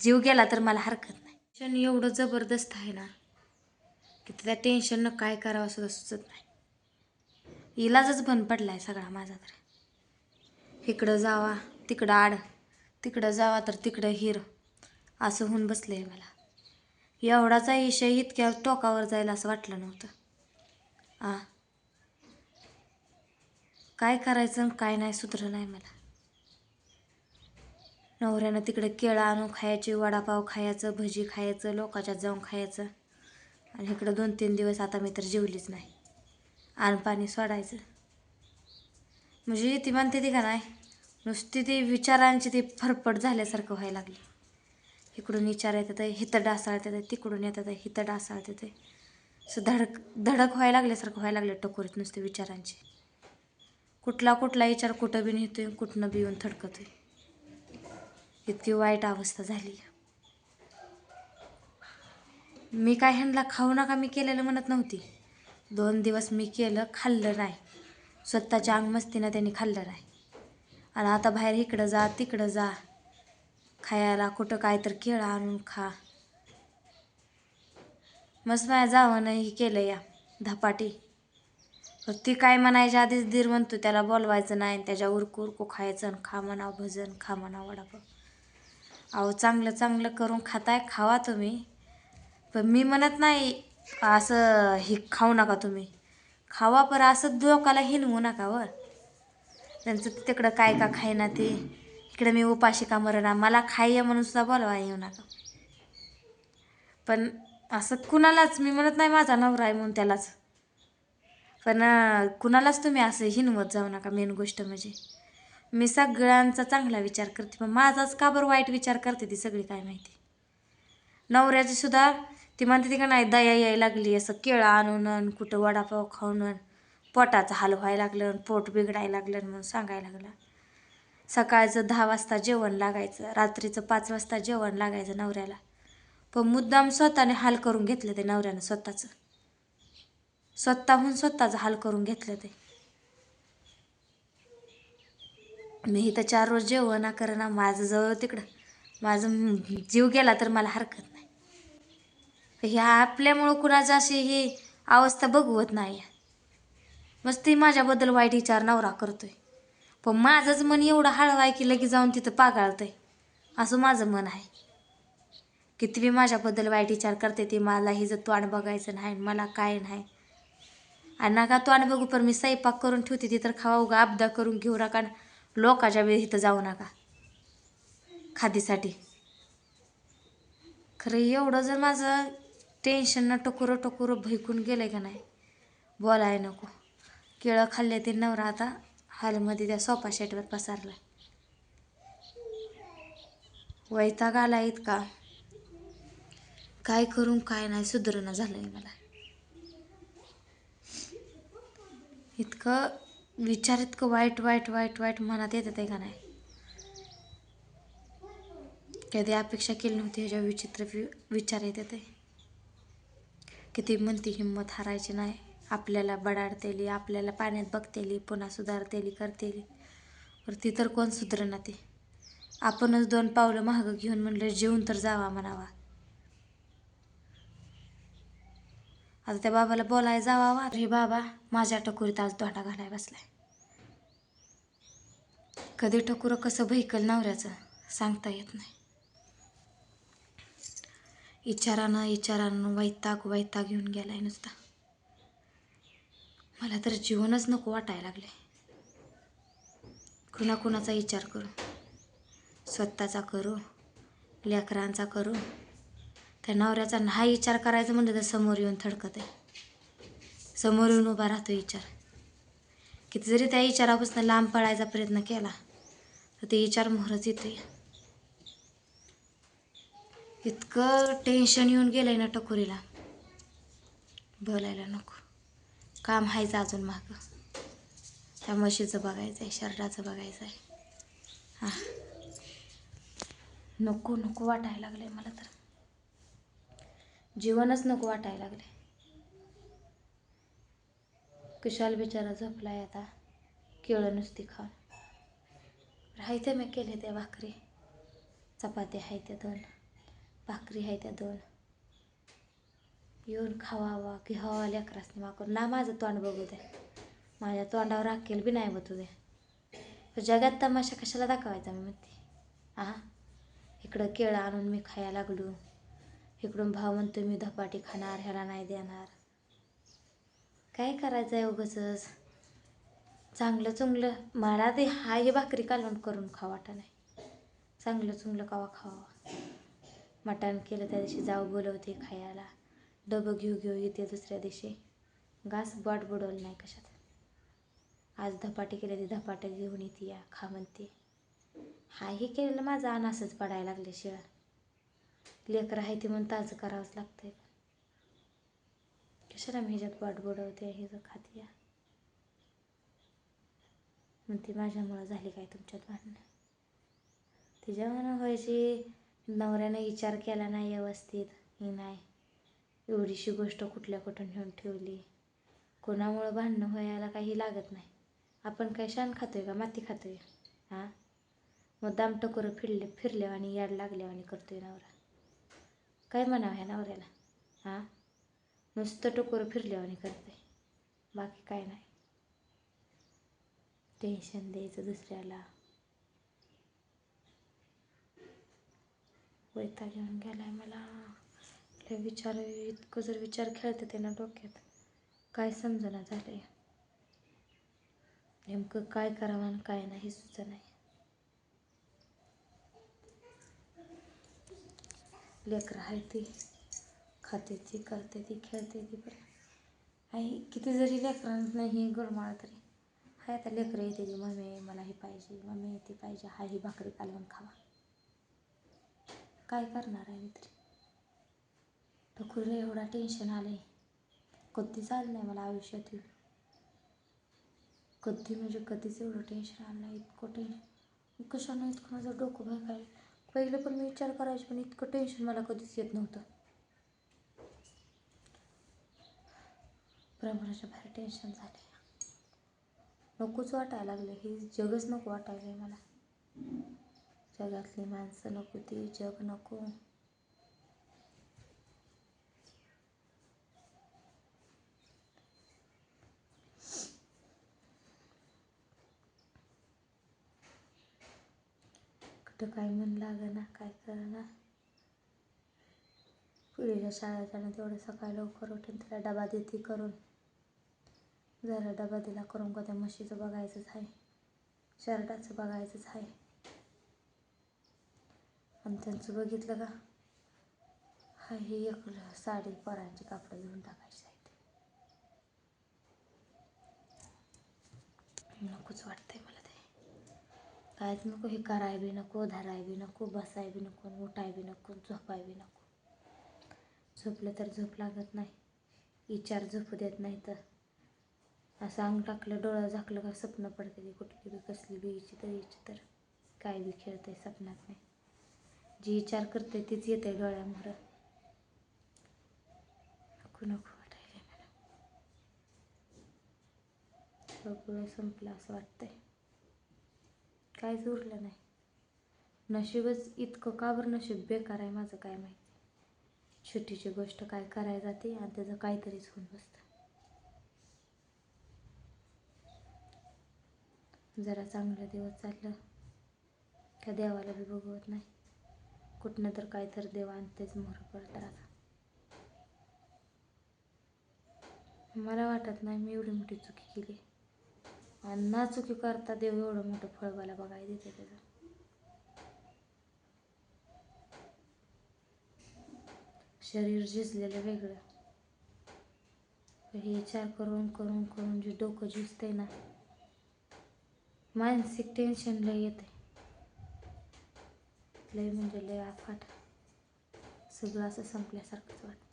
जीव गेला तर मला हरकत नाही. टेन्शन एवढं जबरदस्त आहे ना की त्या टेन्शननं काय करावं सुद्धा सुचत नाही. इलाजच बंद पडलाय सगळा माझा तर. इकडं जावा तिकडं आड, तिकडं जावा तर तिकडं हिर, असं होऊन बसलंय मला. एवढाचा विषय इतक्या टोकावर जाईल असं वाटलं नव्हतं. काय करायचं आणि काय नाही सुधरं नाही मला. नवऱ्यानं तिकडे केळं आणून खायचे, वडापाव खायचं, भजी खायचं, लोकाच्यात जाऊन खायचं, आणि इकडं 2-3 दिवस आता मी तर जेवलीच नाही. पाणी सोडायचं म्हणजे ती म्हणते ती का नाही, नुसती ती विचारांची ती फरफट झाल्यासारखं व्हायला लागली. इकडून विचार येतात, हिथं डासाळत येतं, तिकडून येतात, हिथं डासाळत येते. असं धडक व्हायला लागल्यासारखं व्हायला लागले टकोरीत नुसते विचारांची. कुठला विचार कुठं बी नेतोय, कुठनं बी येऊन थडकतोय. इतकी वाईट अवस्था झाली. मी काय ह्यांना खाऊ नका मी केलेलं म्हणत नव्हती. 2 दिवस मी केलं, खाल्लं नाही. स्वतःच्या अंगमस्तीनं त्यांनी खाल्लं नाही. आणि आता बाहेर इकडं जा तिकडं जा खायला, कुठं काय तर केळं आणून खा. मस्त माझ्या जावानं ही केलं या धपाटी. ती काय म्हणायच्या आधीच धीर म्हणतो त्याला बोलवायचं नाही, त्याच्या उरकू उरकू खायचं, आणि खा म्हणावं भजन, खा म्हणावं वडापाव. अहो चांगलं चांगलं करून खाताय, खावा तुम्ही. पण मी म्हणत नाही असं हे खाऊ नका तुम्ही, खावा पर असं डोकाला हिनवू नका वर. त्यांचं तिकडं काय का खायना ते, इकडं मी उपाशी का मरणा, मला खाय म्हणून सुद्धा बोलवा येऊ नका. पण असं कुणालाच मी म्हणत नाही माझा नवरा आहे म्हणून त्यालाच, पण कुणालाच तुम्ही असं हिनवत जाऊ नका. मेन गोष्ट म्हणजे मी सगळ्यांचा चांगला विचार करते, पण माझाच का बरं वाईट विचार करते ती सगळी काय माहिती. नवऱ्याची सुद्धा ती म्हणते ती का नाही दया यायला लागली, असं केळं आणून कुठं वडापाव खाऊन पोटाचा हाल व्हायला लागलं, पोट बिघडायला लागलं म्हणून सांगायला लागला. सकाळचं 10 वाजता जेवण लागायचं, रात्रीचं 5 वाजता जेवण लागायचं नवऱ्याला. पण मुद्दाम स्वतःने हाल करून घेतलं ते नवऱ्यानं, स्वतःहून स्वतःचं हाल करून घेतलं ते. मी इथं 4 रोज जेवणा करणं, माझं जवळ तिकडं माझं जीव गेला तर मला हरकत नाही. ह्या आपल्यामुळं कुणाचं अशी ही अवस्था बघवत नाही. मस्त ती माझ्याबद्दल वाईट विचार नवरा करतोय, पण माझंच मन एवढं हळवं आहे की लगेच जाऊन तिथं पागाळतंय. असं माझं मन आहे. किती बी माझ्याबद्दल वाईट विचार करते ती, मला हिचं तोंड बघायचं नाही, मला काय नाही. आणि नका तोंड बघू, पण मी स्वयंपाक करून ठेवते ती तर खावा, उगा अपदा करून घेऊ नका, लोकाच्या वेळी इथं जाऊ नका खादीसाठी. खरं एवढं जर माझं टेन्शननं टकोरं भैकून गेलं का नाही, बोलाय नको. केळं खाल्ले ते नवरा आता हॉलमध्ये त्या सोफा सेटवर पसारला. वैताग आला इतका, काय करून काय नाही सुधरणं झालंय मला. इतकं विचार, इतकं वाईट वाईट वाईट वाईट मनात येतात आहे का नाही. कधी अपेक्षा केली नव्हती ह्याच्या विचित्र विचार येतात आहे. किती म्हणती हिंमत हारायची नाही, आपल्याला बडाडतेली, आपल्याला पाण्यात बघतेली, पुन्हा सुधारतेली करतेली. पर ती तर कोण सुधरणा ते. आपणच 2 पावलं मागं घेऊन म्हणलं जेवून तर जावा म्हणावा. आता त्या बाबाला बोलाय जावा, हे बाबा माझ्या टकोरीत आज दोटा घालाय बसलाय. कधी टकोरं कसं भैकल नवऱ्याचं सांगता येत नाही. विचारानं वैताग घेऊन गेलाय नुसता. मला तर जीवनच नको वाटायला लागले. कुणाचा विचार करू, स्वतःचा करू, लेकरांचा करू. त्या नवऱ्याचा नाही विचार करायचं म्हणलं तर समोर येऊन थडकत आहे, समोर येऊन उभा राहतो विचार. किती जरी त्या विचारापासून लांब पळायचा प्रयत्न केला तर ते विचार मोहरच येतोय. इतकं टेन्शन येऊन गेलंय ना टकोरीला, बोलायला नको. काम हायचं अजून मागं, त्या म्हशीचं बघायचं आहे, शर्टाचं बघायचं आहे. नको वाटायला लागलंय मला तर, जीवनच नको वाटायला लागले. कुशाल बिचारा झोपलाय आता, केळं नुसती खाऊन. राहायचं मी केले ते भाकरी चपाती आहे ते 2. भाकरी आहे त्या 2. येऊन खावावा घ्यावा लेकरासनी मागून ना माझं तोंड बघू दे. माझ्या तोंडावर राखेल बी नाही बतू दे. जगात तमाशा कशाला दाखवायचा मी म्हणते. इकडं केळं आणून मी खायला लागलो. इकडून भाव म्हणतो मी धपाटी खाणार, ह्याला नाही देणार. काय करायचं आहे उगाचच. चांगलं चुंगलं मला ते हाय भाकरी कालवण करून खावा वाटा नाही. चांगलं चुंगलं कवा खावा. मटण केलं त्या दिवशी जाऊ बोलवते खायला. डबं घेऊ येते दुसऱ्या दिवशी. घास वाट बुडवलं नाही कशात. आज धपाटी केले ती धपाटे घेऊन येते या खा म्हणते. हे केलेलं माझा अनासच पडायला लागले शिळा. लेकरं आहे ते म्हणून ताजं करावंच लागतंय. कशाला मी ह्याच्यात वाट बुडवते हे जर खाते या म्हणते माझ्यामुळं झाली काय तुमच्यात भांडणं. तिच्या मना व्हायची नवऱ्याने विचार केला नाही व्यवस्थित. ही नाही एवढीशी गोष्ट कुठल्या कुठं नेऊन ठेवली. कोणामुळं भांडणं व्हायला काही लागत नाही. आपण काय शान खातोय का माती खातोय. मुद्दाम टकोरं फिरल्या आणि याड लागल्यावानी करतोय नवरा. काय म्हणावं ह्या नवऱ्याला. नुसतं टकोरं फिरल्यावानी करते. बाकी काय नाही. टेन्शन द्यायचं दुसऱ्याला. वैताग घेऊन गेलाय मला. विचार इतकं जर विचार खेळते त्यांना डोक्यात काय समजना झालंय. नेमकं काय करावं आणि काय नाही हे सुद्धा नाही. लेकरं आहे ती खाते ती करते ती खेळते ती बरं आई. किती जरी लेकरांना ही गुरमाळ तरी हाय. आता लेकरं येते ती मम्मी मला हे पाहिजे, मम्मी ते पाहिजे. ही भाकरी कालवून खावा. काय करणार आहे मी तरी. टकुरीला एवढा टेन्शन आलं आहे. कधीच आलं नाही मला आयुष्यात. कधी म्हणजे कधीच एवढं टेन्शन आलं नाही. इतकं टेन्शन कशानं इतकं माझं डोकं भरकाय. पहिलं पण मी विचार करायचे पण इतकं टेन्शन मला कधीच येत नव्हतं. प्रमाणाच्या बाहेर टेन्शन झाले. नकोच वाटायला लागले. हे जगच नको वाटायला मला. जगातली माणसं नको, ती जग नको. कुठं काय मन लागना काय करना. पुरीला शाळेत जाणं तेवढं सकाळी लवकर उठून तिला डबा देते करून. जरा डबा दिला करून का त्या म्हशीचं बघायचंच आहे. शर्टाचं बघायचंच आहे. आणि त्यांचं बघितलं का हे एक साडी पोरांची कापडं घेऊन टाकायची आहेत. नकोच वाटतंय मला ते. कायच नको. हे कराय बी नको, धराय बी नको, बसाय बी नको, उठाय बी नको, झोपाय बी नको. झोपलं तर झोप लागत नाही. विचार झोपू देत नाही. तर असं अंग टाकलं डोळं झाकलं का स्वप्न पडते ती कुठली बी कसली बी हिची तर काय बी खेळते स्वप्नात नाही. जी विचार करते तीच येते डोळ्यामोहर. नको नको वाटायला मला. सगळं संपलं असं वाटतंय. काहीच उरलं नाही. नशीबच इतकं का बरं नशीब बेकार आहे माझं काय माहिती. छोटीची गोष्ट काय करायला जाते आणि त्याचं काहीतरीच होऊन बसतं. जरा चांगलं दिवस चाललं का देवाला बी बघवत नाही. कुठनं तर काय तर देव आणतेच मोहर पडतात. मला वाटत नाही मी एवढी मोठी चुकी केली. आणि ना चुकी करता देव एवढं मोठं फळ मला बघायला देते त्याचं. शरीर झिजलेलं वेगळं. हे विचार करून करून करून जे डोकं झिजतंय ना. मानसिक टेन्शन लय येते. लय म्हणजे लय आफाट. सगळं असं संपल्यासारखंच वाटतं.